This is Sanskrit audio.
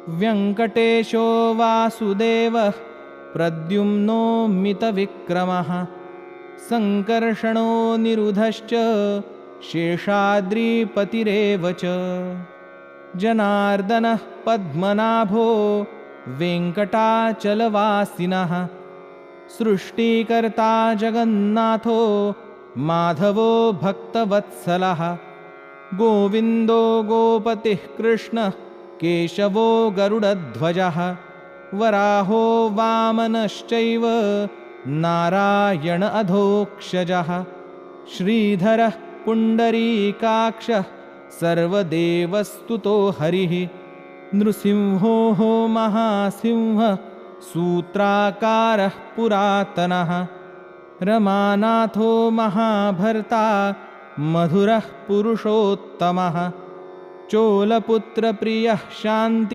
व्यङ्कटेशो वासुदेवः प्रद्युम्नो मितविक्रमः सङ्कर्षणो निरुधश्च शेषाद्रिपतिरेव च जनार्दनः पद्मनाभो वेङ्कटाचलवासिनः सृष्टिकर्ता जगन्नाथो माधवो भक्तवत्सलः गोविन्दो गोपतिः कृष्णः केशवो गरुडध्वजः वराहो वामनश्चैव नारायण अधोक्षजः श्रीधरः पुण्डरीकाक्षः सर्वदेवस्तुतो हरिः नृसिंहो महासिंहः सूत्राकारः पुरातनः रमानाथो महाभर्ता मधुरः पुरुषोत्तमः चोलपुत्रप्रियः शान्ति